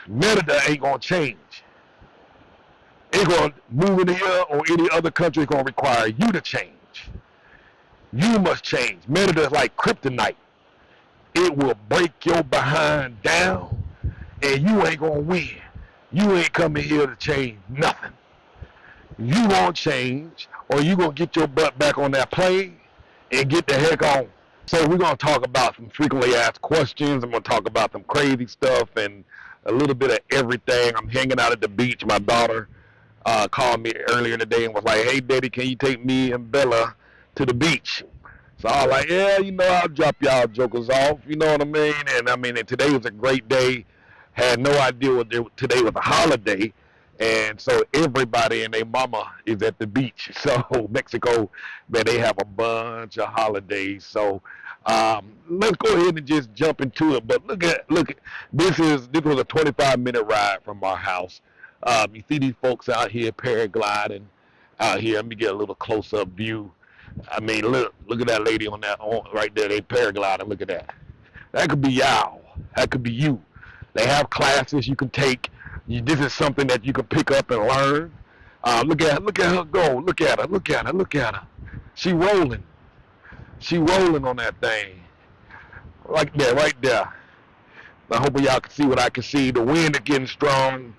Merida ain't gonna change. It's gonna move in here or any other country is gonna require you to change. You must change. Merida is like kryptonite. It will break your behind down, and you ain't gonna win. You ain't coming here to change nothing. You won't change, or you gonna get your butt back on that plane and get the heck on. So we're gonna talk about some frequently asked questions. I'm gonna talk about some crazy stuff and a little bit of everything. I'm hanging out at the beach. My daughter called me earlier today and was like, "Hey, Daddy, can you take me and Bella to the beach?" So I was like, "Yeah, I'll drop y'all jokers off. You know what I mean?" And today was a great day. Had no idea today was a holiday. And so everybody and their mama is at the beach. So Mexico, man, they have a bunch of holidays. So let's go ahead and just jump into it. But look, this was a 25-minute ride from our house. You see these folks out here paragliding out here. Let me get a little close-up view. I mean, look at that lady right there. They paragliding. Look at that. That could be y'all. That could be you. They have classes you can take. This is something that you can pick up and learn. Look at her go. Look at her. She rolling. She rolling on that thing. Like that, right there. I hope y'all can see what I can see. The wind is getting strong.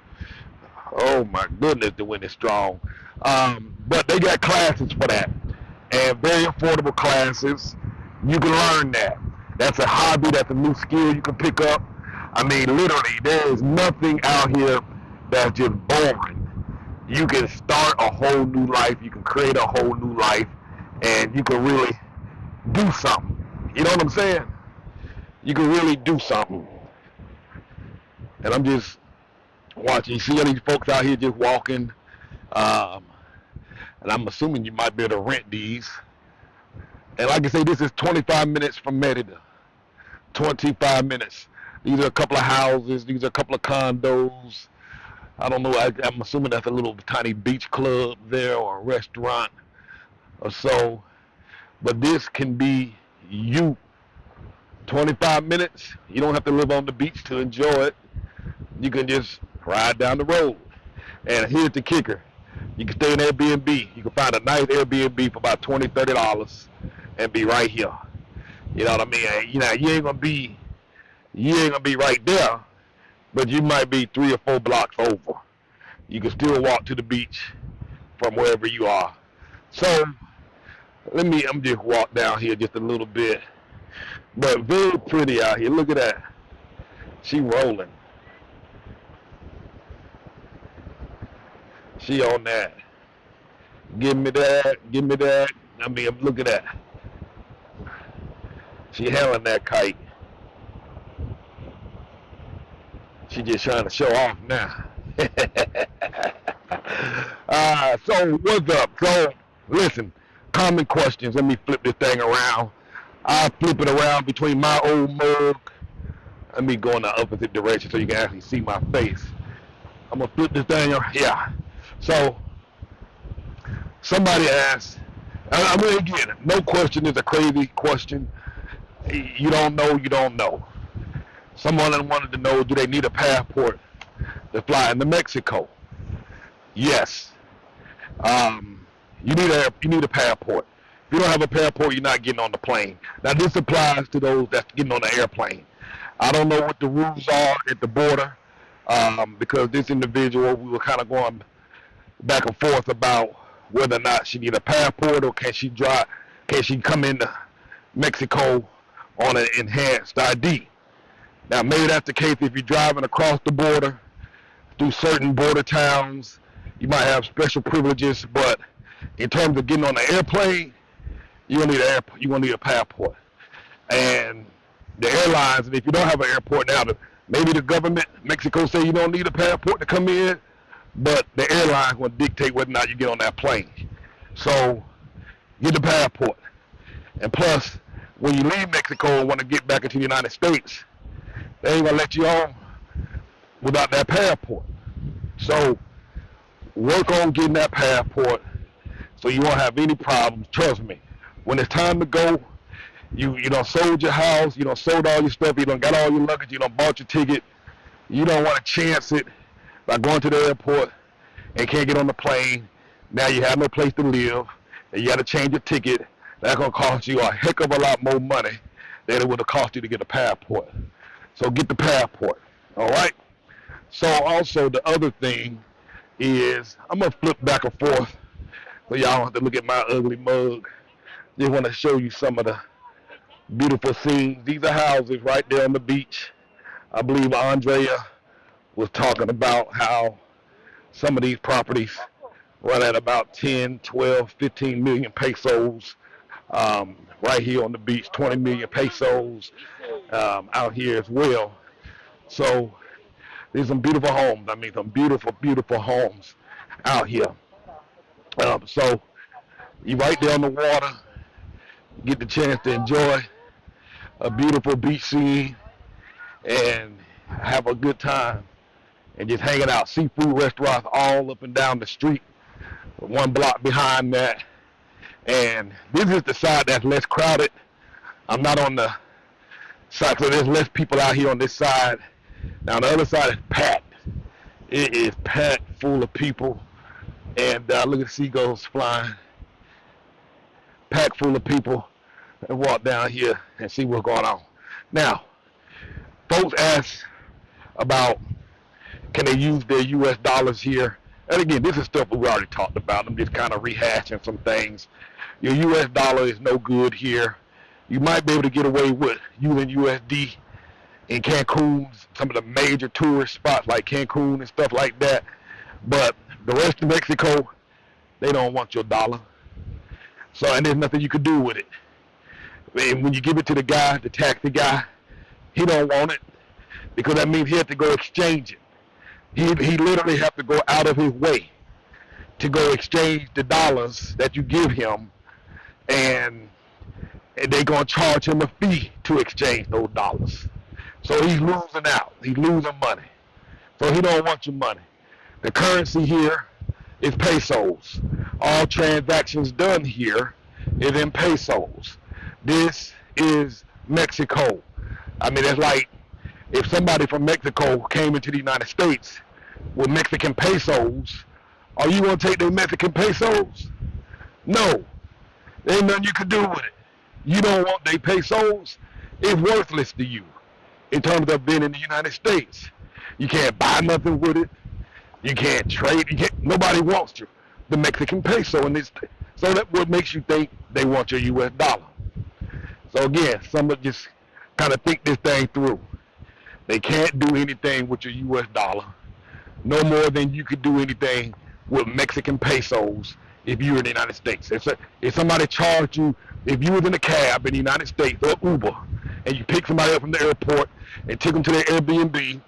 Oh my goodness, the wind is strong. But they got classes for that. And very affordable classes. You can learn that. That's a hobby. That's a new skill you can pick up. I mean, literally, there is nothing out here that's just boring. You can start a whole new life. You can create a whole new life. And you can really do something. You know what I'm saying? You can really do something. And I'm just watching. You see all these folks out here just walking. And I'm assuming you might be able to rent these. And like I say, this is 25 minutes from Merida. 25 minutes. These are a couple of houses. These are a couple of condos. I don't know. I'm assuming that's a little tiny beach club there or a restaurant or so. But this can be you. 25 minutes. You don't have to live on the beach to enjoy it. You can just ride down the road. And here's the kicker. You can stay in Airbnb. You can find a nice Airbnb for about $20, $30 and be right here. You know what I mean? You ain't gonna be right there, but you might be 3 or 4 blocks over. You can still walk to the beach from wherever you are. So I'm just walk down here just a little bit. But very pretty out here. Look at that. She rolling. She on that. Give me that. I mean, look at that. She hailing that kite. She just trying to show off now. So what's up? So listen, common questions. Let me flip this thing around. I'll flip it around between my old mug. Let me go in the opposite direction so you can actually see my face. I'm gonna flip this thing around. Yeah. So somebody asked, I mean, again, no question is a crazy question. You don't know. Someone wanted to know, do they need a passport to fly into Mexico? Yes. You need a passport. If you don't have a passport, you're not getting on the plane. Now, this applies to those that's getting on the airplane. I don't know what the rules are at the border because this individual, we were kind of going back and forth about whether or not she need a passport or can she come into Mexico on an enhanced ID. Now, maybe that's the case if you're driving across the border through certain border towns. You might have special privileges, but in terms of getting on the airplane, you're gonna need a passport. And the airlines, and if you don't have an airport now, maybe the government, Mexico, say you don't need a passport to come in, but the airlines will dictate whether or not you get on that plane. So get the passport. And plus, when you leave Mexico and want to get back into the United States, they ain't gonna let you on without that passport. So work on getting that passport so you won't have any problems. Trust me. When it's time to go, you done sold your house, you done sold all your stuff, you done got all your luggage, you done bought your ticket. You don't want to chance it by going to the airport and can't get on the plane. Now you have no place to live, and you got to change your ticket. That's going to cost you a heck of a lot more money than it would have cost you to get a passport. So get the passport, all right? So also the other thing is, I'm going to flip back and forth so y'all don't have to look at my ugly mug. Just want to show you some of the beautiful scenes. These are houses right there on the beach. I believe Andrea was talking about how some of these properties run at about 10, 12, 15 million pesos. Right here on the beach, 20 million pesos out here as well. So there's some beautiful homes. I mean, some beautiful, beautiful homes out here. So you right there on the water, get the chance to enjoy a beautiful beach scene and have a good time and just hanging out. Seafood restaurants all up and down the street, one block behind that. And this is the side that's less crowded. I'm not on the side, so there's less people out here on this side. Now the other side is packed. It is packed full of people. And look at the seagulls flying. Packed full of people. And walk down here and see what's going on. Now, folks ask about, can they use their U.S. dollars here? And again, this is stuff we already talked about. I'm just kind of rehashing some things. Your U.S. dollar is no good here. You might be able to get away with using USD in Cancun, some of the major tourist spots like Cancun and stuff like that. But the rest of Mexico, they don't want your dollar. So, and there's nothing you could do with it. And when you give it to the guy, the taxi guy, he don't want it because that means he has to go exchange it. He literally have to go out of his way to go exchange the dollars that you give him, and they're going to charge him a fee to exchange those dollars. So he's losing out. He's losing money. So he don't want your money. The currency here is pesos. All transactions done here is in pesos. This is Mexico. I mean, it's like if somebody from Mexico came into the United States with Mexican pesos, are you going to take their Mexican pesos? No. There ain't nothing you can do with it. You don't want their pesos. It's worthless to you in terms of being in the United States. You can't buy nothing with it. You can't trade. Nobody wants you. The Mexican peso in this. So that's what makes you think they want your U.S. dollar. So again, someone just kind of think this thing through. They can't do anything with your U.S. dollar, no more than you could do anything with Mexican pesos if you're in the United States. If somebody charged you, if you was in a cab in the United States or Uber, and you picked somebody up from the airport and took them to their Airbnb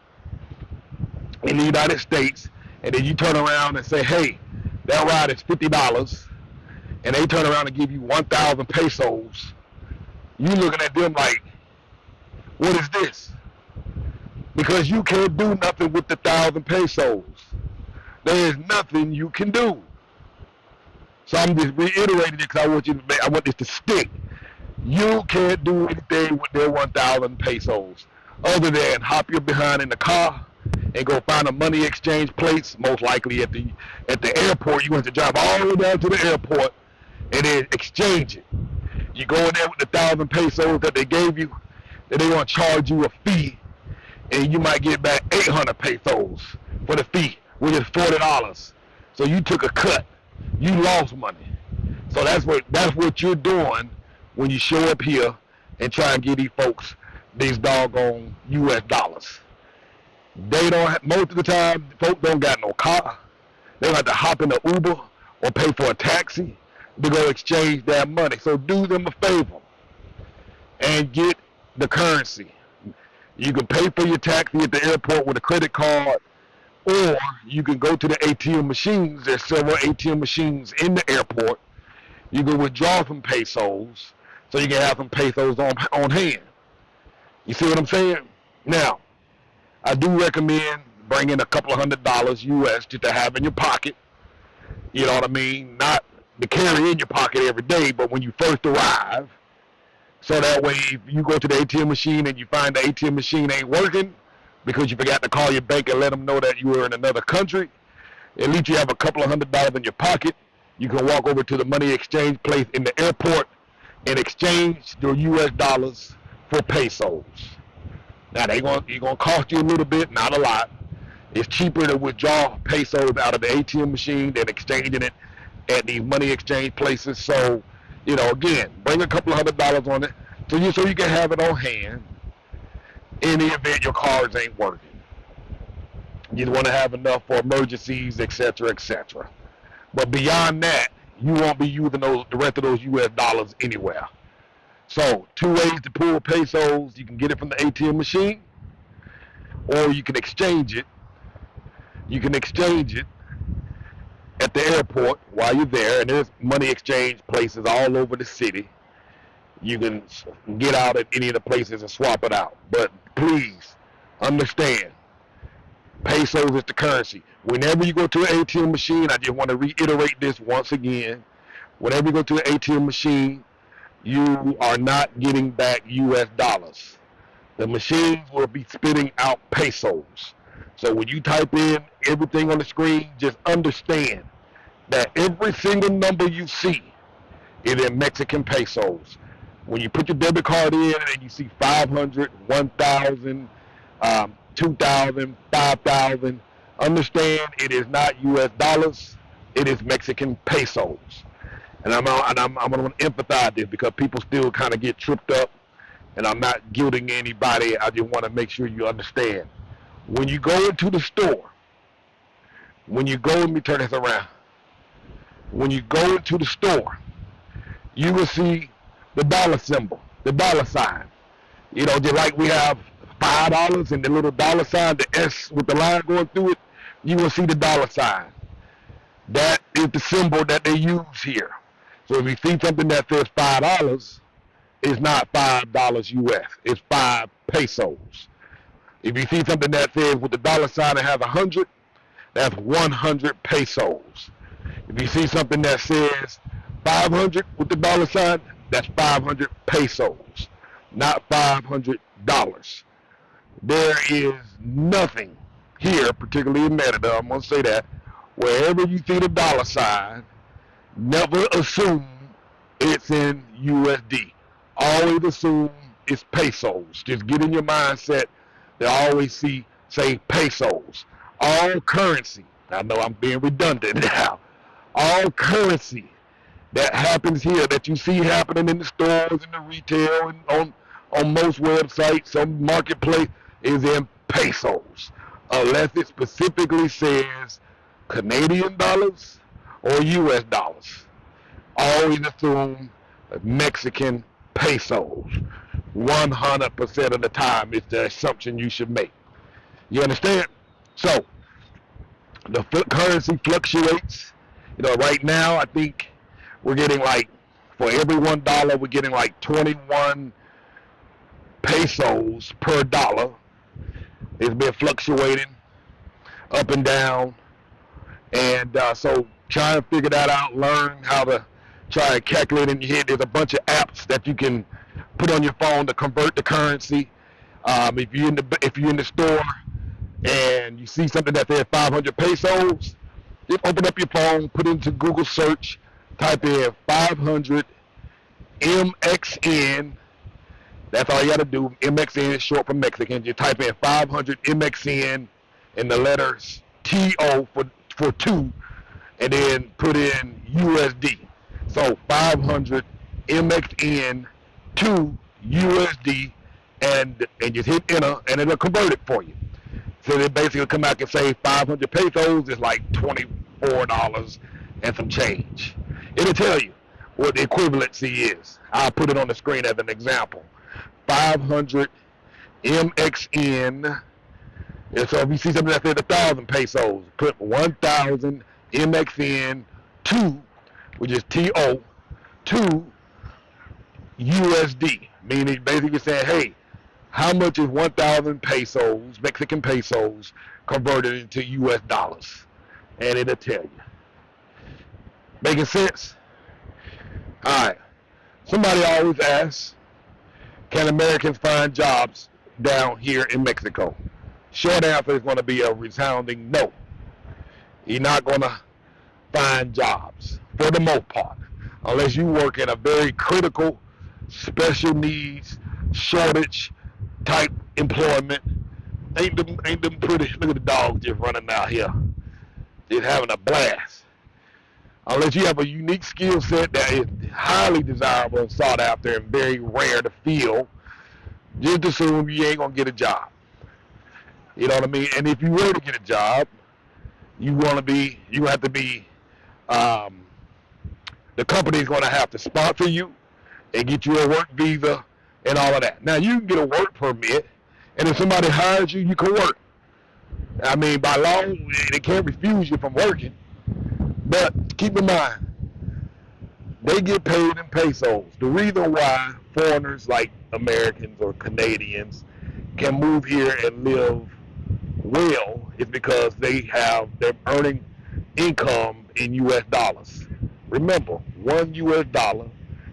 in the United States, and then you turn around and say, hey, that ride is $50, and they turn around and give you 1,000 pesos, you looking at them like, what is this? Because you can't do nothing with the 1,000 pesos. There is nothing you can do. So I'm just reiterating it because I want this to stick. You can't do anything with their 1,000 pesos other than hop your behind in the car and go find a money exchange place, most likely at the airport. You have to drive all the way down to the airport and then exchange it. You go in there with the 1,000 pesos that they gave you, and they want to charge you a fee, and you might get back 800 pesos for the fee, which is $40. So you took a cut. You lost money. So that's what you're doing when you show up here and try and give these folks these doggone U.S. dollars. They don't have, most of the time, folks don't got no car. They have to hop in an Uber or pay for a taxi to go exchange their money. So do them a favor and get the currency. You can pay for your taxi at the airport with a credit card, or you can go to the ATM machines. There's several ATM machines in the airport. You can withdraw some pesos so you can have some pesos on hand. You see what I'm saying? Now, I do recommend bringing a couple of $100 US just to have in your pocket. You know what I mean? Not to carry in your pocket every day, but when you first arrive, so that way if you go to the ATM machine and you find the ATM machine ain't working, because you forgot to call your bank and let them know that you were in another country. At least you have a couple of $100 in your pocket. You can walk over to the money exchange place in the airport and exchange your U.S. dollars for pesos. Now, it's going to cost you a little bit, not a lot. It's cheaper to withdraw pesos out of the ATM machine than exchanging it at these money exchange places. So, again, bring a couple of $100 on it so you can have it on hand in the event your cards ain't working. You want to have enough for emergencies, etc., etc. But beyond that, you won't be using the rest of those U.S. dollars anywhere. So, two ways to pull pesos. You can get it from the ATM machine, or you can exchange it. You can exchange it at the airport while you're there, and there's money exchange places all over the city. You can get out at any of the places and swap it out. But please understand, pesos is the currency. Whenever you go to an ATM machine, I just want to reiterate this once again. Whenever you go to an ATM machine, you are not getting back U.S. dollars. The machines will be spitting out pesos. So when you type in everything on the screen, just understand that every single number you see is in Mexican pesos. When you put your debit card in and you see 500, 1,000, 2,000, 5,000, understand it is not U.S. dollars, it is Mexican pesos. And I'm going to emphasize this because people still kind of get tripped up, and I'm not guilting anybody. I just want to make sure you understand. When you go into the store, let me turn this around. When you go into the store, you will see the dollar symbol, the dollar sign. Just like we have $5 and the little dollar sign, the S with the line going through it, you will see the dollar sign. That is the symbol that they use here. So if you see something that says $5, it's not $5 US, it's 5 pesos. If you see something that says with the dollar sign that has 100, that's 100 pesos. If you see something that says 500 with the dollar sign, that's 500 pesos, not $500. There is nothing here, particularly in Merida, I'm going to say that, wherever you see the dollar sign, never assume it's in USD. Always assume it's pesos. Just get in your mindset that always say pesos. All currency, I know I'm being redundant now, all currency that happens here, that you see happening in the stores, in the retail, and on most websites, some marketplace, is in pesos, unless it specifically says Canadian dollars or U.S. dollars. Always assume Mexican pesos. 100% of the time is the assumption you should make. You understand? So, the currency fluctuates. Right now, I think we're getting for every $1, we're getting 21 pesos per dollar. It's been fluctuating up and down. And so try and figure that out, learn how to try and calculate in your head. There's a bunch of apps that you can put on your phone to convert the currency. If you're in the store and you see something that says 500 pesos, just open up your phone, put into Google search, type in 500 MXN. That's all you got to do. MXN is short for Mexican. You type in 500 MXN and the letters TO for 2, and then put in USD. So 500 MXN to USD, and just hit enter, and it'll convert it for you. So it basically come out and say 500 pesos is like $24 and some change. It'll tell you what the equivalency is. I'll put it on the screen as an example. 500 MXN. And so if you see something that says 1,000 pesos, put 1,000 MXN to, which is TO, to USD. Meaning basically saying, hey, how much is 1,000 pesos, Mexican pesos, converted into US dollars? And it'll tell you. Making sense? All right. Somebody always asks, can Americans find jobs down here in Mexico? Short answer is going to be a resounding no. You're not going to find jobs for the most part, unless you work in a very critical, special needs, shortage type employment. Ain't them pretty? Look at the dogs just running out here, just having a blast. Unless you have a unique skill set that is highly desirable and sought after and very rare to fill, just assume you ain't gonna get a job. You know what I mean? And if you were to get a job, you have to be, um, the company's gonna have to sponsor you and get you a work visa and all of that. Now you can get a work permit, and if somebody hires you, you can work. I mean, by law, they can't refuse you from working. But keep in mind, they get paid in pesos. The reason why foreigners like Americans or Canadians can move here and live well is because they're earning income in U.S. dollars. Remember, one U.S. dollar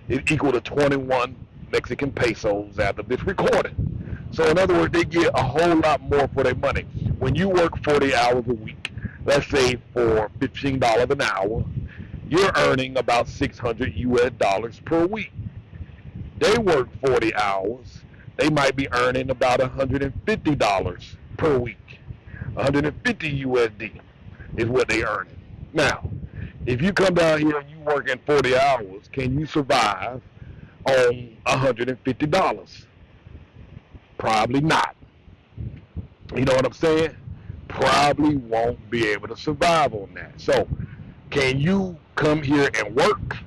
is equal to 21 Mexican pesos as of this recording. So in other words, they get a whole lot more for their money. When you work 40 hours a week, let's say for $15 an hour, you're earning about 600 US dollars per week. They work 40 hours, they might be earning about $150 per week. 150 USD is what they earn. Now, if you come down here and you work in 40 hours, can you survive on $150? Probably not. You know what I'm saying? Probably won't be able to survive on that. So, can you come here and work?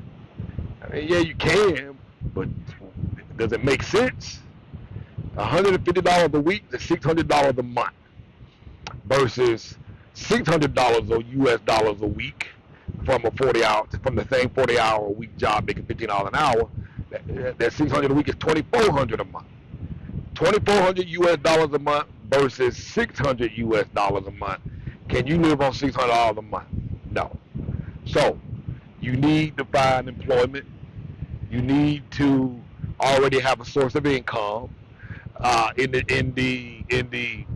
I mean, yeah, you can, but does it make sense? $150 a week to $600 a month versus $600 or US dollars a week from the same 40-hour a week job making $15 an hour. That 600 a week is 2,400 a month. 2,400 US dollars a month versus 600 US dollars a month. Can you live on $600 a month? No. So you need to find employment. You need to already have a source of income. In the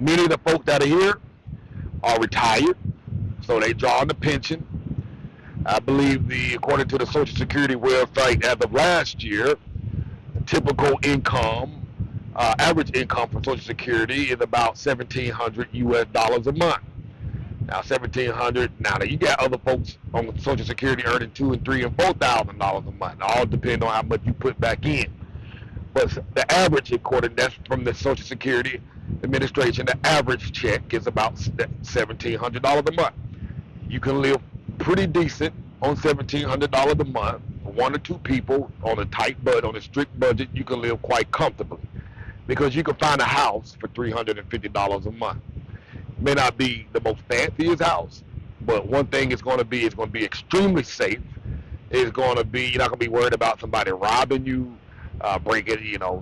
many of the folks that are here are retired, so they draw on the pension. I believe according to the Social Security website, as of last year, typical income, average income for Social Security is about 1,700 US dollars a month. Now 1,700. Now you got other folks on Social Security earning $2,000 and $3,000 and $4,000 a month. All depends on how much you put back in. But the average, according that's from the Social Security Administration, the average check is about $1,700 a month. You can live pretty decent on $1,700 a month. For one or two people on a strict budget, you can live quite comfortably because you can find a house for $350 a month. It may not be the most fanciest house, but one thing it's going to be extremely safe. It's going to be, you're not going to be worried about somebody robbing you,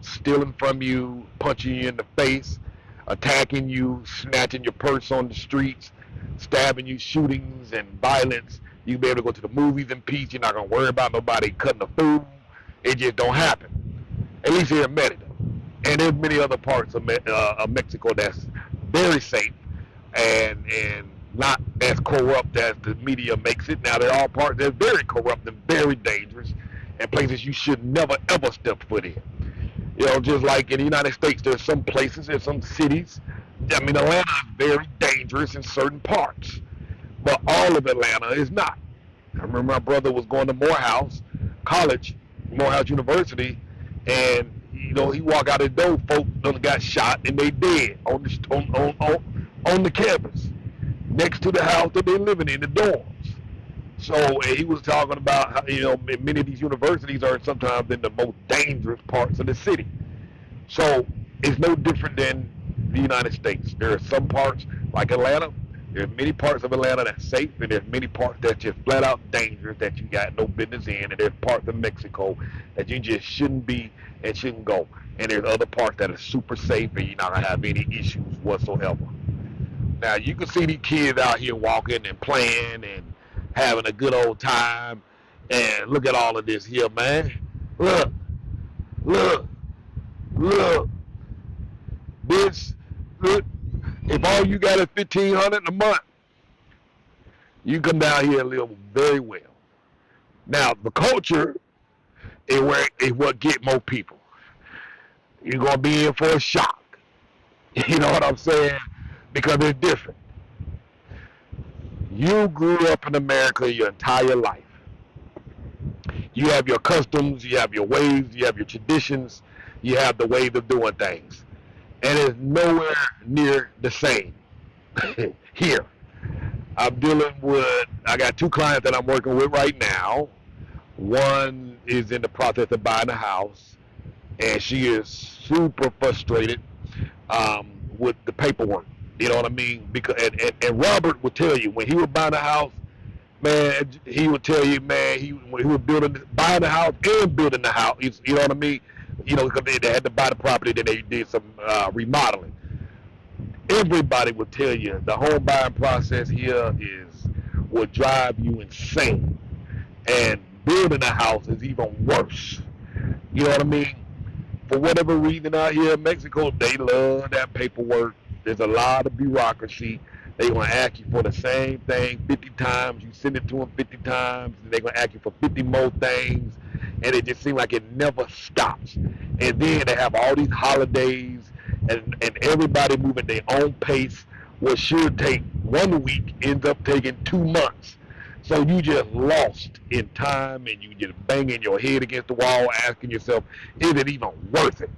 stealing from you, punching you in the face, attacking you, snatching your purse on the streets, stabbing you, shootings and violence. You'll be able to go to the movies in peace. You're not going to worry about nobody cutting the food. It just don't happen. At least here in Merida. And there's many other parts of Mexico that's very safe and not as corrupt as the media makes it. Now, there are parts that are very corrupt and very dangerous and places you should never, ever step foot in. Just like in the United States, there's some places, there's some cities. I mean, Atlanta is very dangerous in certain parts, but all of Atlanta is not. I remember my brother was going to Morehouse University, and he walked out the door, folks done got shot and they dead on the campus next to the house that they're living in, the dorms. So he was talking about how, many of these universities are sometimes in the most dangerous parts of the city. So it's no different than the United States. There are some parts like Atlanta. There's many parts of Atlanta that's safe, and there's many parts that's just flat out dangerous that you got no business in, and there's parts of Mexico that you just shouldn't be and shouldn't go. And there's other parts that are super safe, and you're not gonna have any issues whatsoever. Now you can see these kids out here walking and playing and having a good old time, and look at all of this here, man. Look, look, look. This, look, all you got is $1,500 a month, you come down here and live very well. Now, the culture is what get more people. You're gonna be in for a shock. You know what I'm saying? Because it's different. You grew up in America your entire life. You have your customs, you have your ways, you have your traditions, you have the ways of doing things. And it's nowhere near the same here. I got two clients that I'm working with right now. One is in the process of buying a house, and she is super frustrated with the paperwork. You know what I mean? Because and Robert would tell you when he was buying a house, man, he would tell you, man, when he was buying the house and building the house, you know what I mean? You know, because they had to buy the property, then they did some remodeling. Everybody would tell you the home buying process here will drive you insane, and building a house is even worse. You know what I mean? For whatever reason out here in Mexico, they love that paperwork. There's a lot of bureaucracy. They're going to ask you for the same thing 50 times. You send it to them 50 times, and they're going to ask you for 50 more things. And it just seems like it never stops. And then they have all these holidays, and everybody moving their own pace. What should take 1 week ends up taking 2 months. So you just lost in time, and you just banging your head against the wall, asking yourself, is it even worth it?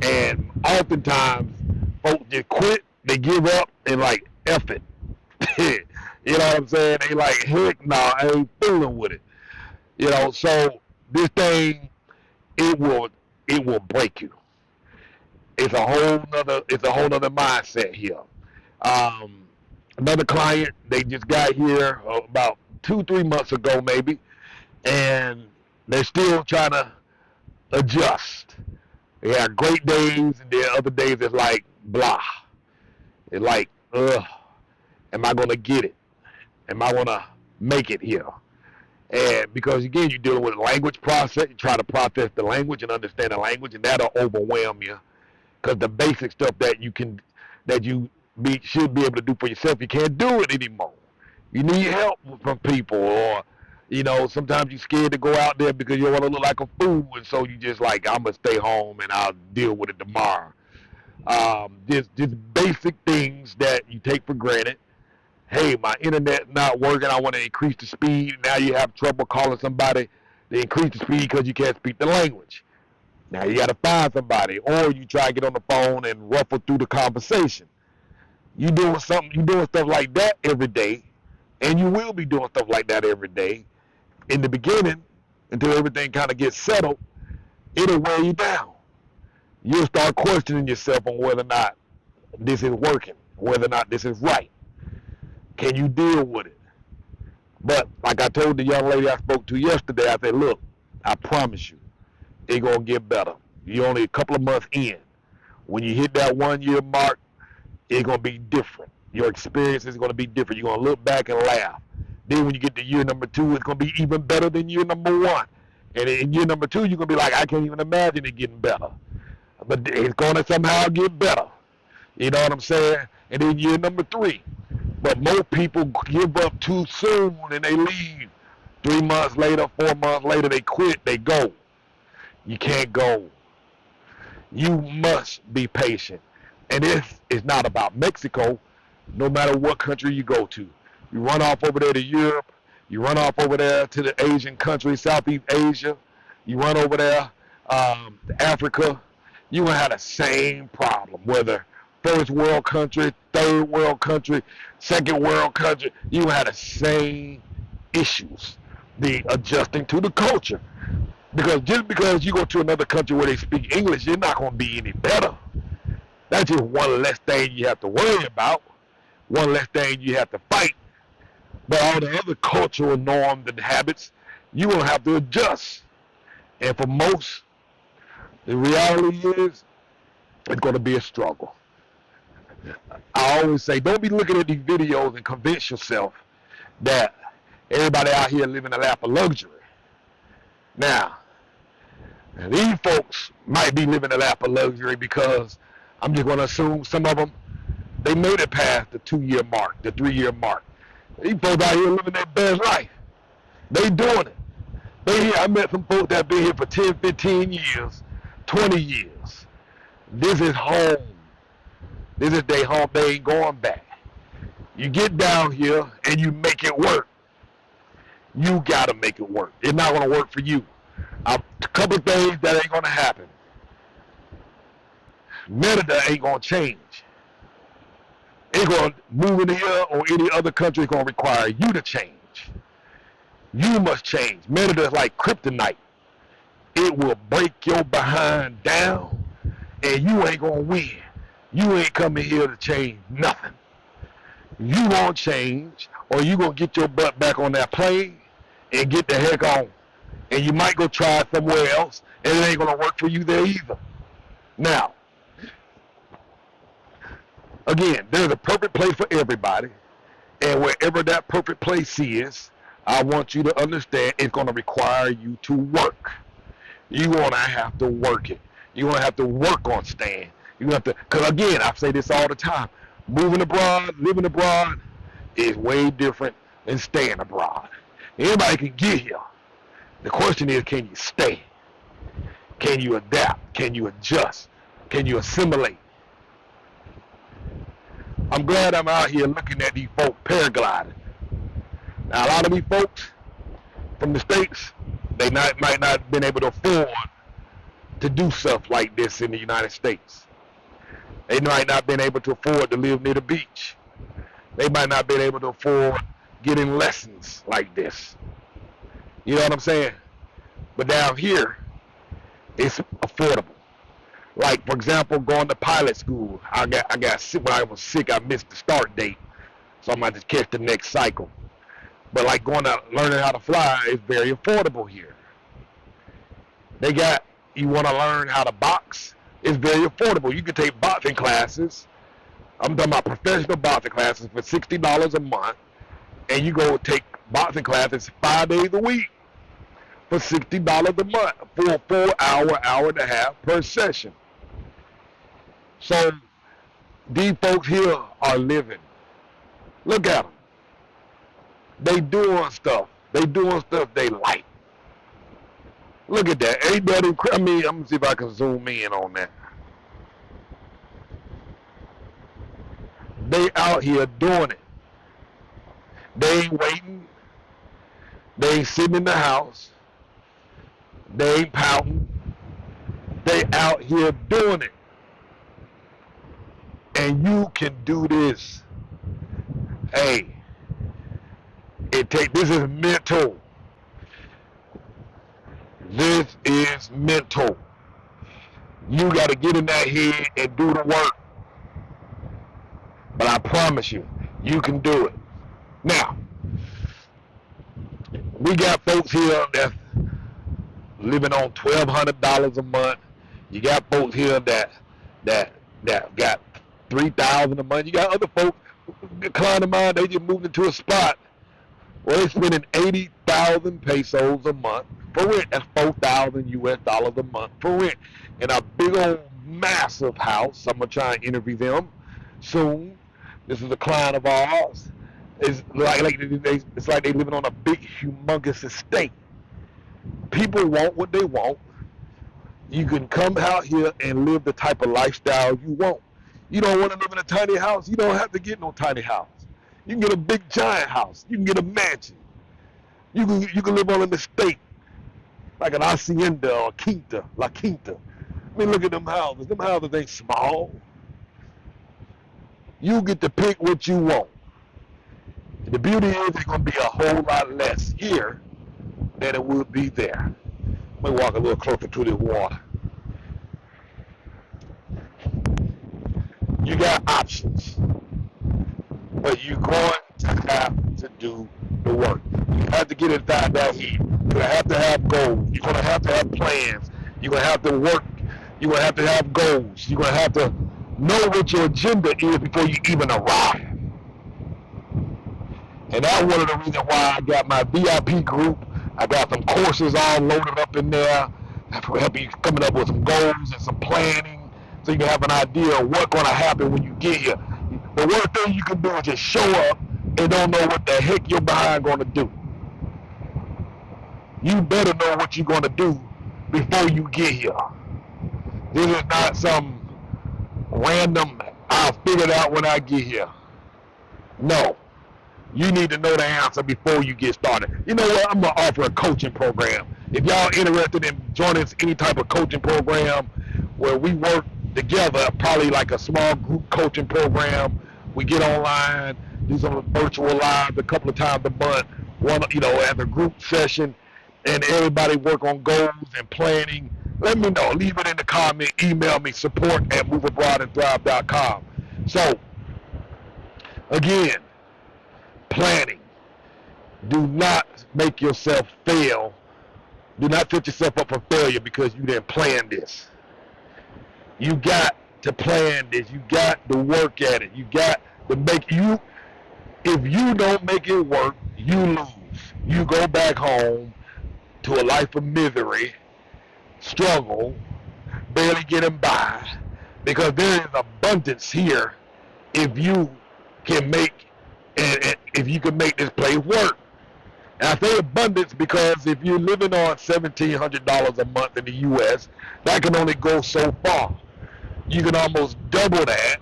And oftentimes, folks just quit, they give up, and like, F it. You know what I'm saying? They like, heck no, I ain't fooling with it. You know, so this thing, it will break you. It's a whole nother mindset here. Um, Another client, they just got here about 2-3 months ago maybe, and they're still trying to adjust. They have great days, and then other days it's like blah. It's like, ugh, am I gonna get it? Am I gonna make it here? And because again, you're dealing with a language process, you try to process the language and understand the language, and that'll overwhelm you. Because the basic stuff that you should be able to do for yourself, you can't do it anymore. You need help from people, or sometimes you're scared to go out there because you don't want to look like a fool, and so you just like, I'm gonna stay home and I'll deal with it tomorrow. Just basic things that you take for granted. Hey, my internet not working. I want to increase the speed. Now you have trouble calling somebody to increase the speed because you can't speak the language. Now you got to find somebody, or you try to get on the phone and ruffle through the conversation. You doing stuff like that every day, and you will be doing stuff like that every day. In the beginning, until everything kind of gets settled, it'll wear you down. You'll start questioning yourself on whether or not this is working, whether or not this is right. Can you deal with it? But like I told the young lady I spoke to yesterday, I said, look, I promise you, it's going to get better. You're only a couple of months in. When you hit that 1 year mark, it's going to be different. Your experience is going to be different. You're going to look back and laugh. Then when you get to year number 2, it's going to be even better than year number 1. And in year number 2, you're going to be like, I can't even imagine it getting better. But it's going to somehow get better. You know what I'm saying? And then year number 3. But most people give up too soon and they leave. 3 months later, 4 months later, they quit, they go. You can't go. You must be patient. And this is not about Mexico, no matter what country you go to. You run off over there to Europe, you run off over there to the Asian countries, Southeast Asia, you run over there to Africa, you're going to have the same problem, whether first world country, third world country, second world country, you have the same issues, the adjusting to the culture. Because just because you go to another country where they speak English, you're not going to be any better. That's just one less thing you have to worry about, one less thing you have to fight. But all the other cultural norms and habits, you will have to adjust. And for most, the reality is, it's going to be a struggle. I always say, don't be looking at these videos and convince yourself that everybody out here living a life of luxury. Now, these folks might be living a life of luxury because I'm just going to assume some of them They made it past the 2-year mark, the 3-year mark. These folks out here living their best life. They doing it. I met some folks that been here for 10, 15 years, 20 years. This is home. This is their home. They ain't going back. You get down here and you make it work. You gotta make it work. It's not gonna work for you. A couple of things that ain't gonna happen. Merida ain't gonna change. Ain't gonna move in here or any other country is gonna require you to change. You must change. Merida is like kryptonite. It will break your behind down, and you ain't gonna win. You ain't coming here to change nothing. You gonna change, or you gonna get your butt back on that plane and get the heck on. And you might go try somewhere else, and it ain't gonna work for you there either. Now, again, there's a perfect place for everybody, and wherever that perfect place is, I want you to understand it's gonna require you to work. You're gonna have to work it. You're gonna have to work on staying. You have to, because again, I say this all the time. Moving abroad, living abroad is way different than staying abroad. Anybody can get here. The question is, can you stay? Can you adapt? Can you adjust? Can you assimilate? I'm glad I'm out here looking at these folks paragliding. Now, a lot of these folks from the States, they might not have been able to afford to do stuff like this in the United States. They might not have been able to afford to live near the beach. They might not have been able to afford getting lessons like this. You know what I'm saying? But down here, it's affordable. Like, for example, going to pilot school. I got sick when I was sick. I missed the start date, so I might just catch the next cycle. But like going out learning how to fly is very affordable here. You want to learn how to box? It's very affordable. You can take boxing classes. I'm talking about professional boxing classes for $60 a month, and you go take boxing classes 5 days a week for $60 a month for a 4 hour and a half per session. So these folks here are living. Look at them. They doing stuff. They doing stuff they like. Look at that. Ain't that incredible? I mean, I'm going to see if I can zoom in on that. They out here doing it. They ain't waiting. They ain't sitting in the house. They ain't pouting. They out here doing it. And you can do this. Hey, this is mental. This is mental. You got to get in that head and do the work. But I promise you, you can do it. Now, we got folks here that's living on $1,200 a month. You got folks here that got $3,000 a month. You got other folks, a client of mine, they just moved into a spot where they're spending 80,000 pesos a month for rent. That's $4,000 a month for rent in a big old massive house. I'm gonna try and interview them soon. This is a client of ours. It's like they living on a big, humongous estate. People want what they want. You can come out here and live the type of lifestyle you want. You don't want to live in a tiny house? You don't have to get no tiny house. You can get a big giant house. You can get a mansion. You can live on an estate, like an hacienda or quinta, la quinta. I mean, look at them houses. Them houses ain't small. You get to pick what you want. The beauty is it's going to be a whole lot less here than it would be there. Let me walk a little closer to this water. You got options, but you're going to have to do the work. You have to get inside that heat. You're going to have goals. You're going to have plans. You're going to have to work. You're going to have goals. You're going to have to know what your agenda is before you even arrive. And that's one of the reasons why I got my VIP group. I got some courses all loaded up in there to help you coming up with some goals and some planning so you can have an idea of what's going to happen when you get here. The worst thing you can do is just show up and don't know what the heck you're behind going to do. You better know what you're going to do before you get here. This is not some random, I'll figure it out when I get here. No. You need to know the answer before you get started. You know what? I'm going to offer a coaching program. If y'all interested in joining any type of coaching program where we work together, probably like a small group coaching program, we get online, do some virtual lives a couple of times a month, one, as a group session, and everybody work on goals and planning. Let me know. Leave it in the comment. Email me, support@moveabroadandthrive.com. So, again, planning. Do not make yourself fail. Do not set yourself up for failure because you didn't plan this. You got to plan this. You got to work at it. You got to make you. If you don't make it work, you lose. You go back home to a life of misery, struggle, barely getting by, because there is abundance here if you can make and if you can make this place work. And I say abundance because if you're living on $1,700 a month in the U.S., that can only go so far. You can almost double that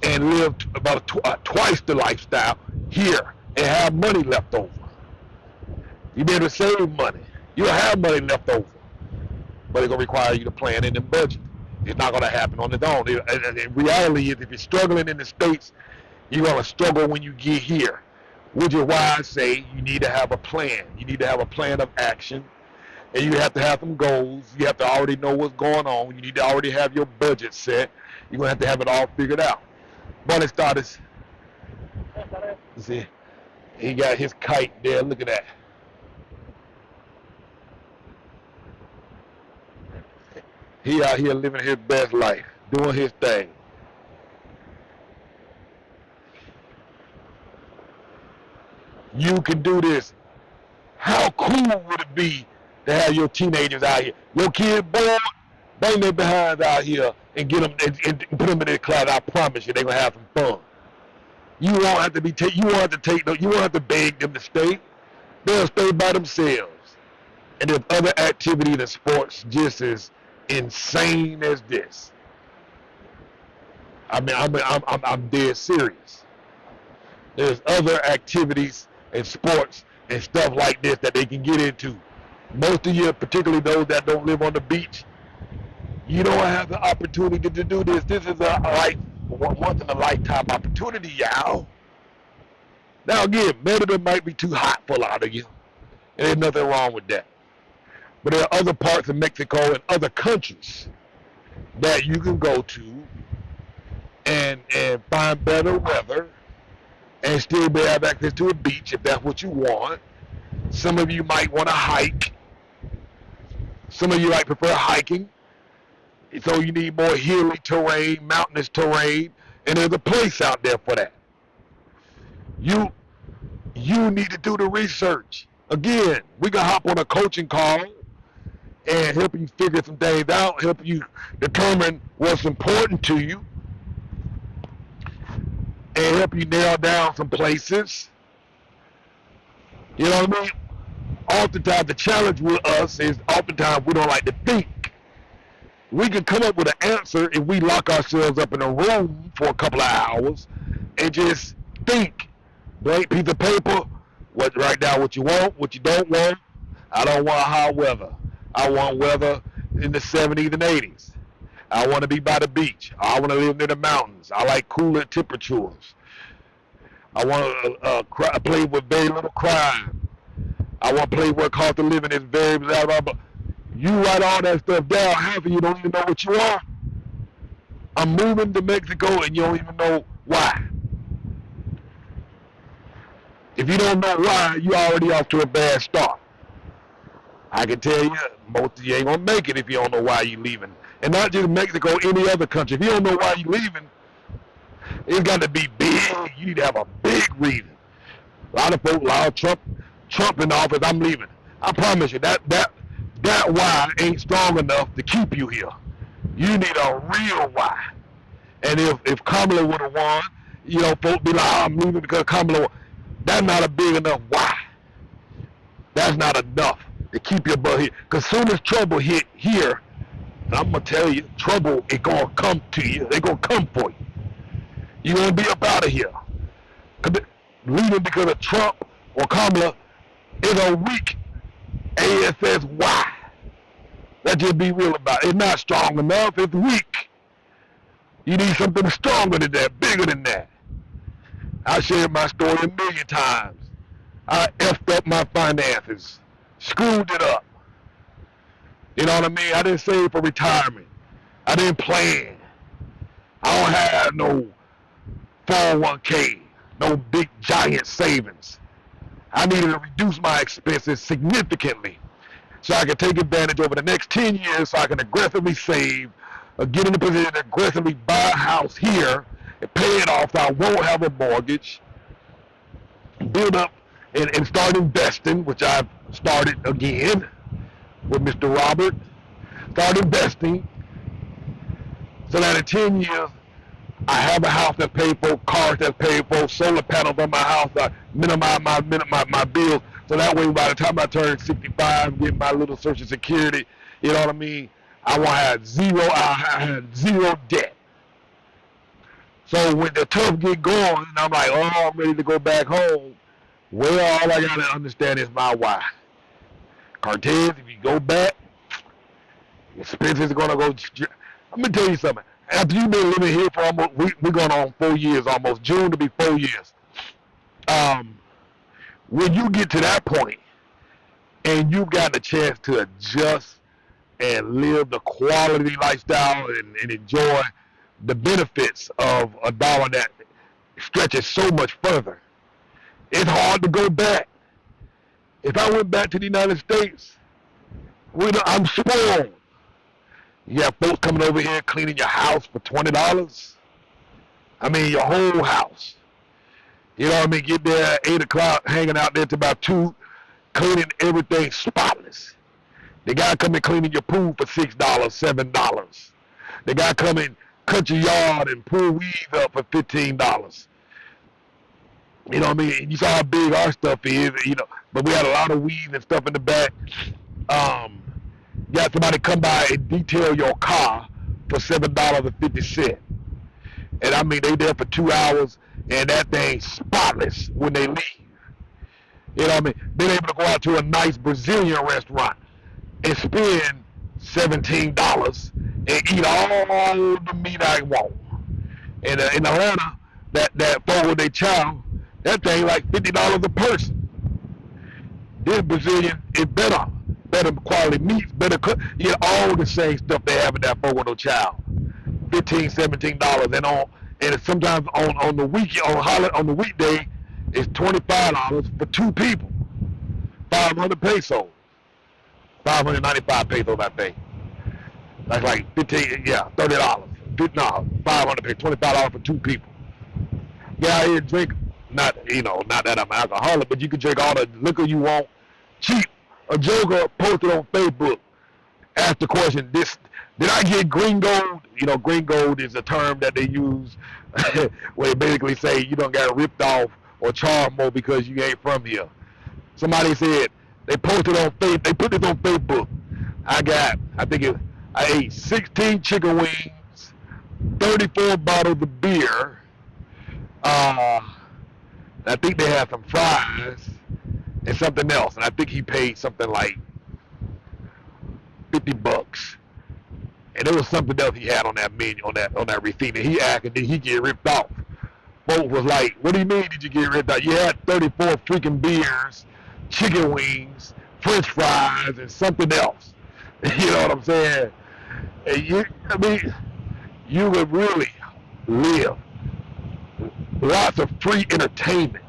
and live about twice the lifestyle here and have money left over. You be able to save money. You'll have money left over, but it's going to require you to plan it and budget. It's not going to happen on its own. In reality, if you're struggling in the States, you're going to struggle when you get here, which is why I say you need to have a plan. You need to have a plan of action, and you have to have some goals. You have to already know what's going on. You need to already have your budget set. You're going to have it all figured out. Buenas tardes. See, he got his kite there. Look at that. He out here living his best life, doing his thing. You can do this. How cool would it be to have your teenagers out here? Your kids bored, bring their behinds out here and get them and put them in their class. I promise you, they're gonna have some fun. You won't have to you won't have to beg them to stay. They'll stay by themselves. And there's other activities and sports just as insane as this. I'm dead serious. There's other activities and sports and stuff like this that they can get into. Most of you, particularly those that don't live on the beach, you don't have the opportunity to do this. This is a once in a lifetime opportunity, y'all. Now again, Merida might be too hot for a lot of you, and there's nothing wrong with that. But there are other parts of Mexico and other countries that you can go to and find better weather and still be have access to a beach if that's what you want. Some of you might want to hike. Some of you might prefer hiking. So you need more hilly terrain, mountainous terrain, and there's a place out there for that. You need to do the research. Again, we can hop on a coaching call and help you figure some things out, help you determine what's important to you, and help you nail down some places. You know what I mean? Oftentimes the challenge with us is oftentimes we don't like to think. We can come up with an answer if we lock ourselves up in a room for a couple of hours and just think. Blank piece of paper, write down what you want, what you don't want. I don't want hot weather. I want weather in the 70s and 80s. I want to be by the beach. I want to live near the mountains. I like cooler temperatures. I want to play with very little crime. I want to play where cost of living is very blah, blah, blah. You write all that stuff down, half of you don't even know what you want. I'm moving to Mexico and you don't even know why. If you don't know why, you're already off to a bad start. I can tell you, most of you ain't gonna make it if you don't know why you're leaving. And not just Mexico, any other country. If you don't know why you're leaving, it's got to be big. You need to have a big reason. A lot of folks, Trump in office, I'm leaving. I promise you, that why ain't strong enough to keep you here. You need a real why. And if Kamala would have won, Folks be like, oh, I'm leaving because of common law. That's not a big enough why. That's not enough to keep your butt here. Because soon as trouble hit here, I'm going to tell you, trouble is going to come to you. They're going to come for you. You're going to be up out of here. Leaving because of Trump or Kamala is a weak ASS why. Let's just be real about it. It's not strong enough. It's weak. You need something stronger than that, bigger than that. I shared my story a million times. I effed up my finances, screwed it up. You know what I mean? I didn't save for retirement. I didn't plan. I don't have no 401k, no big giant savings. I needed to reduce my expenses significantly so I could take advantage over the next 10 years so I can aggressively save, or get in a position to aggressively buy a house here and pay it off so I won't have a mortgage, build up and start investing, which I've started again with Mr. Robert. Start investing so that in 10 years I have a house that's paid for, cars that's paid for, solar panels on my house. I minimize my bills. So that way by the time I turn 65, get my little Social Security, you know what I mean? I have zero debt. So when the tough get going, and I'm like, oh, I'm ready to go back home, well, all I got to understand is my why. Cortez, if you go back, expenses are going to go. I'm going to tell you something. After you've been living here for almost, we're going on 4 years almost. June to be 4 years. When you get to that point and you've got the chance to adjust and live the quality lifestyle and enjoy the benefits of a dollar that stretches so much further, it's hard to go back. If I went back to the United States, I'm spoiled. You have folks coming over here cleaning your house for $20. I mean, your whole house. You know what I mean? Get there at 8 o'clock, hanging out there till about 2, cleaning everything spotless. The guy come in cleaning your pool for $6, $7. The guy come in, cut your yard and pull weeds up for $15. You know what I mean? You saw how big our stuff is, but we had a lot of weeds and stuff in the back. Got somebody come by and detail your car for $7.50. And I mean, they there for 2 hours, and that thing's spotless when they leave. You know what I mean? They're able to go out to a nice Brazilian restaurant and spend $17 and eat all the meat I want. And in Atlanta, that fogo de chao, that thing like $50 a person. This Brazilian is better quality meats, better cook. You get all the same stuff they have in that fogo de chao. $15, $17, and sometimes on the weekday, it's $25 for 2 people. 500 pesos. 595 pesos, I think. That's like $15, $30. No, 500 pesos, $25 for 2 people. Get out here and drink, not that I'm an alcoholic, but you can drink all the liquor you want, cheap. A joker posted on Facebook, asked the question, did I get green gold? Green gold is a term that they use where they basically say you don't got ripped off or charged more because you ain't from here. Somebody said, they posted on Facebook, they put this on Facebook. I ate 16 chicken wings, 34 bottles of beer. I think they had some fries and something else. And I think he paid something like $50. And there was something else he had on that menu, on that receipt. And he asked, and did he get ripped off? Folks was like, what do you mean did you get ripped off? You had 34 freaking beers, chicken wings, french fries, and something else. You know what I'm saying? And you would really live. Lots of free entertainment.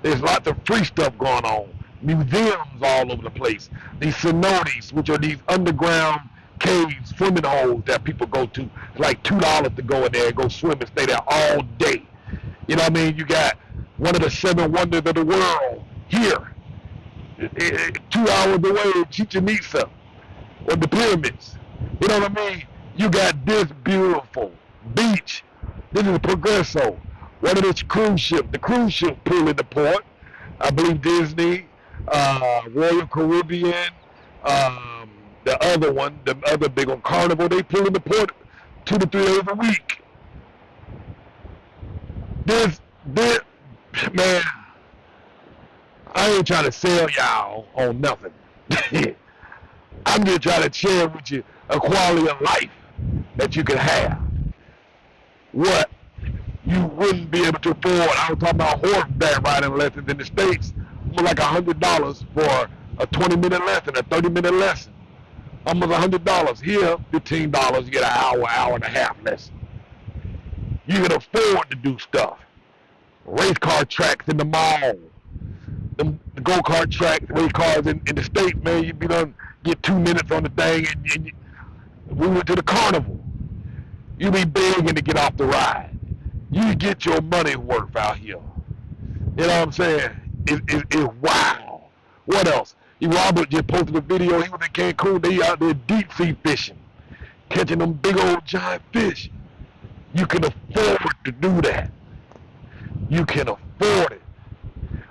There's lots of free stuff going on. Museums all over the place. These cenotes, which are these underground caves, swimming holes that people go to. It's like $2 to go in there and go swim and stay there all day. You know what I mean? You got one of the 7 wonders of the world here. 2 hours away in Chichen Itza, or the pyramids. You know what I mean? You got this beautiful beach. This is Progreso. One of the cruise ships, pull in the port. I believe Disney, Royal Caribbean, um, the other one, the other big one, Carnival, they pull in the port 2 to 3 days a week. This, man, I ain't trying to sell y'all on nothing. I'm just trying to share with you a quality of life that you can have. What you wouldn't be able to afford. I was talking about horseback riding lessons in the States. More like $100 for a 20-minute lesson, a 30-minute lesson. Almost $100. Here, $15, you get an hour and a half lesson. You can afford to do stuff. Race car tracks in the mall. The go-kart tracks, race cars in the States, man, you be done get 2 minutes on the thing, and we went to the carnival. You be begging to get off the ride. You get your money worth out here. You know what I'm saying? It's wild. What else? Robert just posted a video. He was in Cancun. They out there deep sea fishing, catching them big old giant fish. You can afford to do that. You can afford it.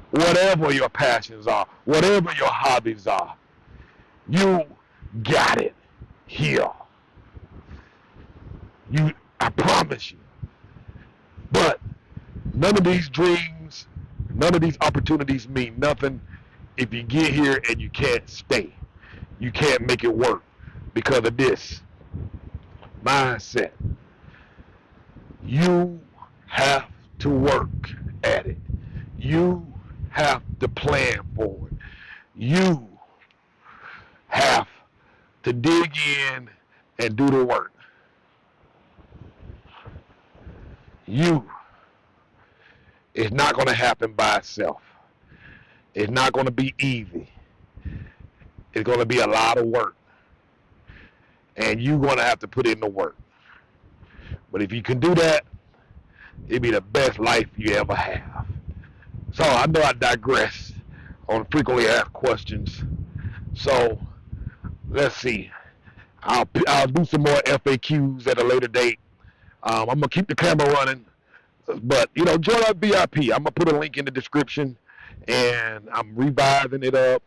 Whatever your passions are, whatever your hobbies are, you got it here. I promise you. But none of these dreams, none of these opportunities mean nothing if you get here and you can't stay. You can't make it work because of this mindset. You have to work at it. You have to plan for it. You have to dig in and do the work. It's not going to happen by itself. It's not going to be easy. It's going to be a lot of work. And you're going to have to put in the work. But if you can do that, it'll be the best life you ever have. So I know I digress on frequently asked questions. So let's see. I'll do some more FAQs at a later date. I'm going to keep the camera running. But, join our VIP. I'm going to put a link in the description. And I'm revising it up.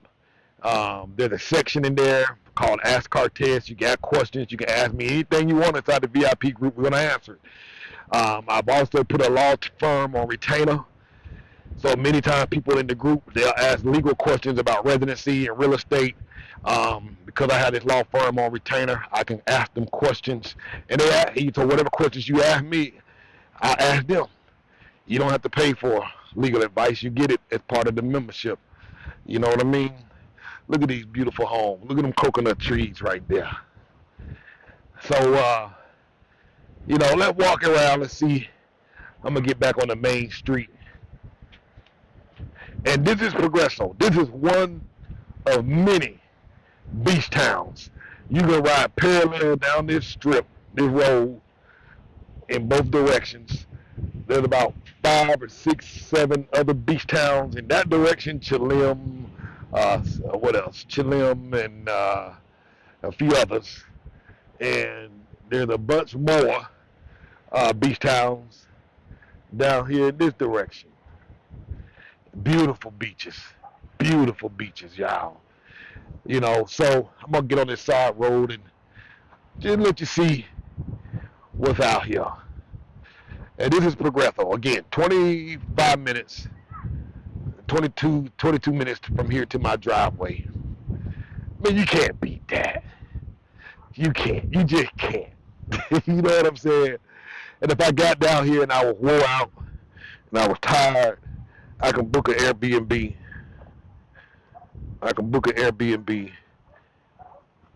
There's a section in there called Ask Cortez. You can ask questions. You can ask me anything you want inside the VIP group. We're going to answer it. I've also put a law firm on retainer. So many times people in the group, they'll ask legal questions about residency and real estate. Because I have this law firm on retainer, I can ask them questions. And so whatever questions you ask me, I ask them. You don't have to pay for legal advice. You get it as part of the membership. You know what I mean? Look at these beautiful homes. Look at them coconut trees right there. So, let's walk around. Let's see. I'm going to get back on the main street. And this is Progreso. This is one of many beach towns. You can ride parallel down this strip, this road, in both directions. There's about 5 or 6, 7 other beach towns in that direction. Chilim, what else? Chilim and a few others. And there's a bunch more beach towns down here in this direction. Beautiful beaches, y'all. So I'm gonna get on this side road and just let you see what's out here. And this is Progreso. Again, 25 minutes, 22 minutes from here to my driveway. Man, you can't beat that. You can't. You just can't. You know what I'm saying? And if I got down here and I was wore out and I was tired, I can book an Airbnb. For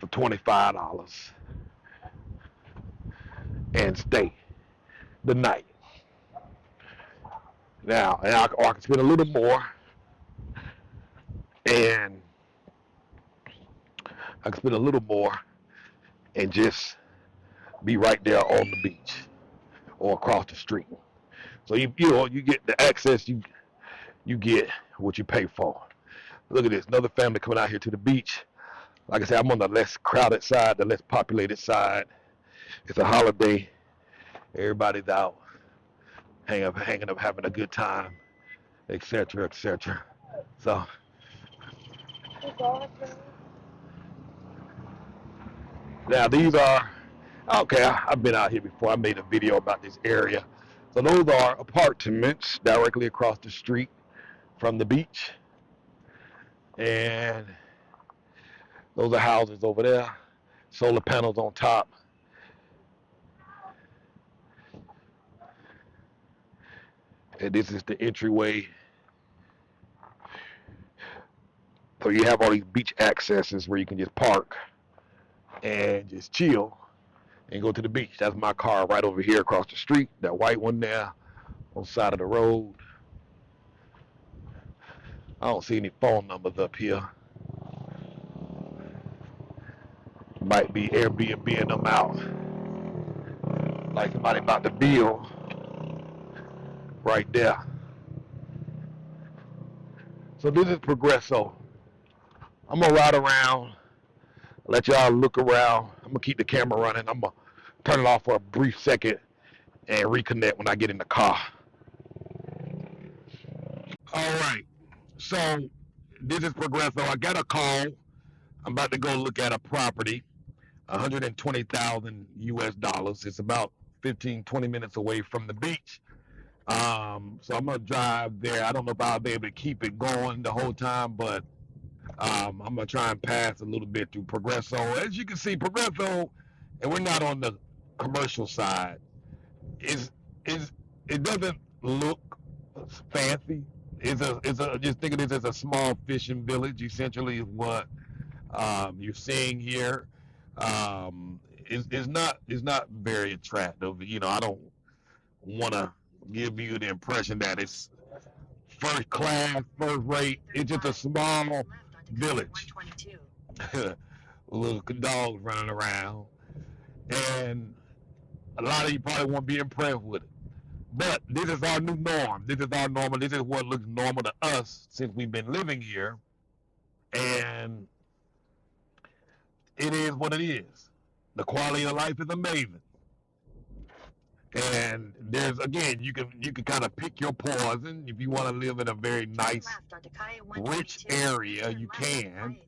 $25 and stay the night. Now, or I can spend a little more, and just be right there on the beach or across the street. So you get the access, you get what you pay for. Look at this, another family coming out here to the beach. Like I said, I'm on the less crowded side, the less populated side. It's a holiday. Everybody's out hanging up, having a good time, etc., etc. So now these are okay. I've been out here before. I made a video about this area. So those are apartments directly across the street from the beach, and those are houses over there. Solar panels on top. And this is the entryway. So you have all these beach accesses where you can just park and just chill and go to the beach. That's my car right over here across the street. That white one there on the side of the road. I don't see any phone numbers up here. Might be Airbnb them out. Like somebody about to bill right there. So this is Progreso. I'm gonna ride around, let y'all look around. I'm gonna keep the camera running. I'm gonna turn it off for a brief second and reconnect when I get in the car. All right. So this is Progreso. I got a call. I'm about to go look at a property, 120,000 US dollars. It's about 15, 20 minutes away from the beach. So I'm gonna drive there. I don't know if I'll be able to keep it going the whole time, but I'm gonna try and pass a little bit through Progreso. As you can see, Progreso, and we're not on the commercial side. Is is it doesn't look fancy. It's a just think of this as a small fishing village. Essentially, is what you're seeing here. Is not very attractive. You know, I don't want to give you the impression that it's first class, first rate. It's just a small village. Little dogs running around, and a lot of you probably won't be impressed with it. But this is our new norm. This is our normal. This is what looks normal to us since we've been living here, and it is what it is. The quality of life is amazing. And there's again, you can kind of pick your poison. If you want to live in a very nice, rich area, you can.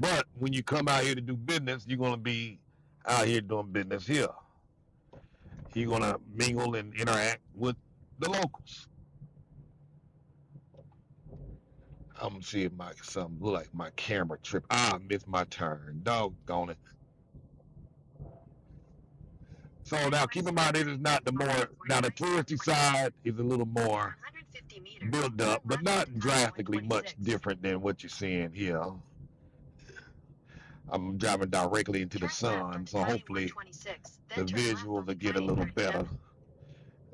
But when you come out here to do business, you're gonna be out here doing business here. You're gonna mingle and interact with the locals. I'm gonna see if my something look like my camera trip. I missed my turn. Doggone it. So now keep in mind this is not the more now the touristy side is a little more built up, but not drastically much different than what you're seeing here. I'm driving directly into the sun, so hopefully the visuals will get a little better.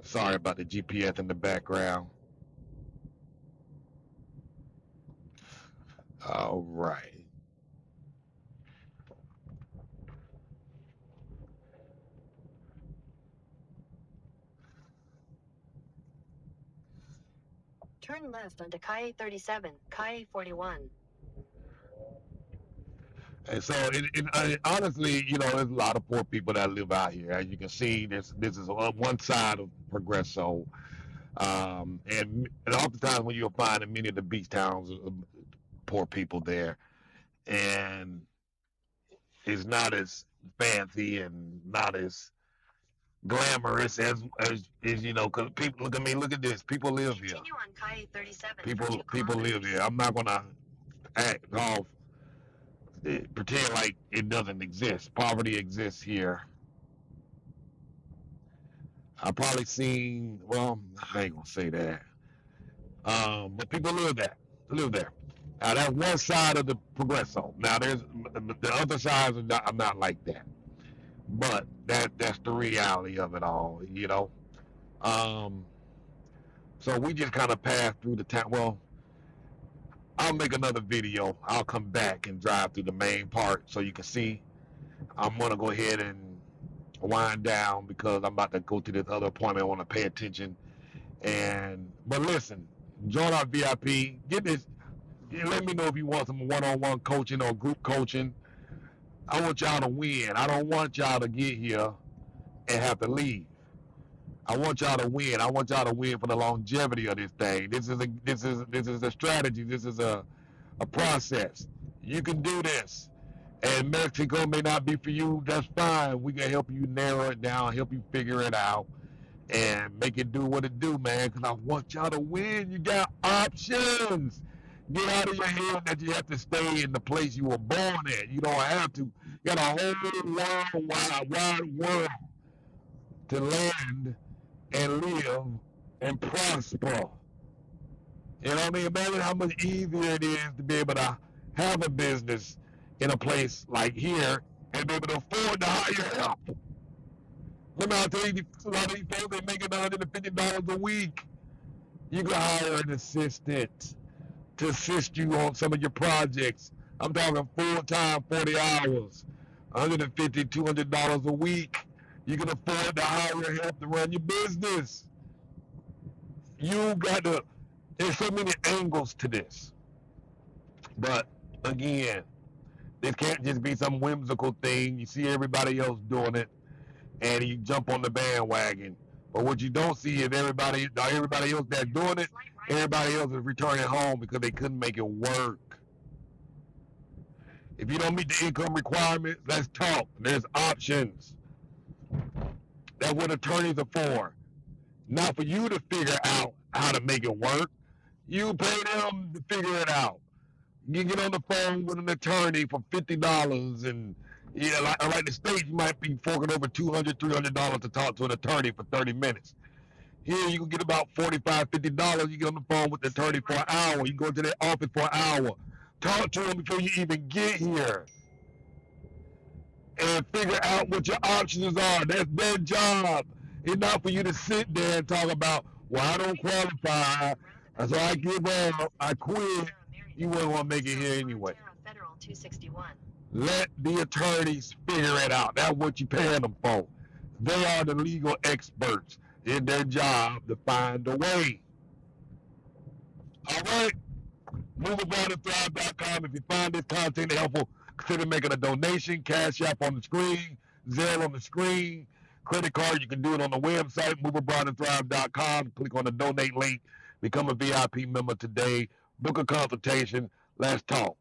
Sorry about the GPS in the background. All right. Turn left onto Calle 37, Calle 41. And so, honestly, you know, there's a lot of poor people that live out here. As you can see, this is on one side of Progreso, and oftentimes when you'll find in many of the beach towns, poor people there, and it's not as fancy and not as glamorous as you know. Because people look at me, look at this. People live here. Continue on Calle 37 People live here. I'm not gonna act off, pretend like it doesn't exist. Poverty exists here. I probably seen. Well, I ain't gonna say that. But people live there. Now that's one side of the Progreso. Now there's the other sides are not like that. But that's the reality of it all, you know. Um, so we just kind of passed through the town. Well, I'll make another video. I'll come back and drive through the main part so you can see. I'm gonna go ahead and wind down because I'm about to go to this other appointment. I want to pay attention. But listen, join our VIP. Get this. Let me know if you want some one-on-one coaching or group coaching. I want y'all to win. I don't want y'all to get here and have to leave. I want y'all to win. I want y'all to win for the longevity of this thing. This is a strategy. This is a process. You can do this. And Mexico may not be for you. That's fine. We can help you narrow it down, help you figure it out, and make it do what it do, man. Because I want y'all to win. You got options. Get out of your head that you have to stay in the place you were born at. You don't have to. You got a whole wide world to land and live and prosper. You know what I mean? Imagine how much easier it is to be able to have a business in a place like here and be able to afford to hire help. Let me tell you, a lot of these folks, they making $150 a week. You can hire an assistant to assist you on some of your projects. I'm talking full-time, 40 hours, $150, $200 a week. You can afford to hire help to run your business. You got to, there's so many angles to this. But again, this can't just be some whimsical thing. You see everybody else doing it, and you jump on the bandwagon. But what you don't see is everybody else that's doing it, everybody else is returning home because they couldn't make it work. If you don't meet the income requirements, let's talk. There's options. That's what attorneys are for. Not for you to figure out how to make it work. You pay them to figure it out. You get on the phone with an attorney for $50, and yeah, like the state, you might be forking over $200, $300 to talk to an attorney for 30 minutes. Here, you can get about $45, $50. You get on the phone with the attorney for an hour. You go to their office for an hour. Talk to them before you even get here, and figure out what your options are. That's their job. It's not for you to sit there and talk about, well, I don't qualify, so I give up, I quit. You wouldn't want to make it here anyway. Let the attorneys figure it out. That's what you're paying them for. They are the legal experts. It's their job to find a way. All right? MoveAboutAndThrive.com. If you find this content helpful, consider making a donation. Cash App on the screen, Zelle on the screen, credit card. You can do it on the website, MoveAboutAndThrive.com. Click on the donate link. Become a VIP member today. Book a consultation. Let's talk.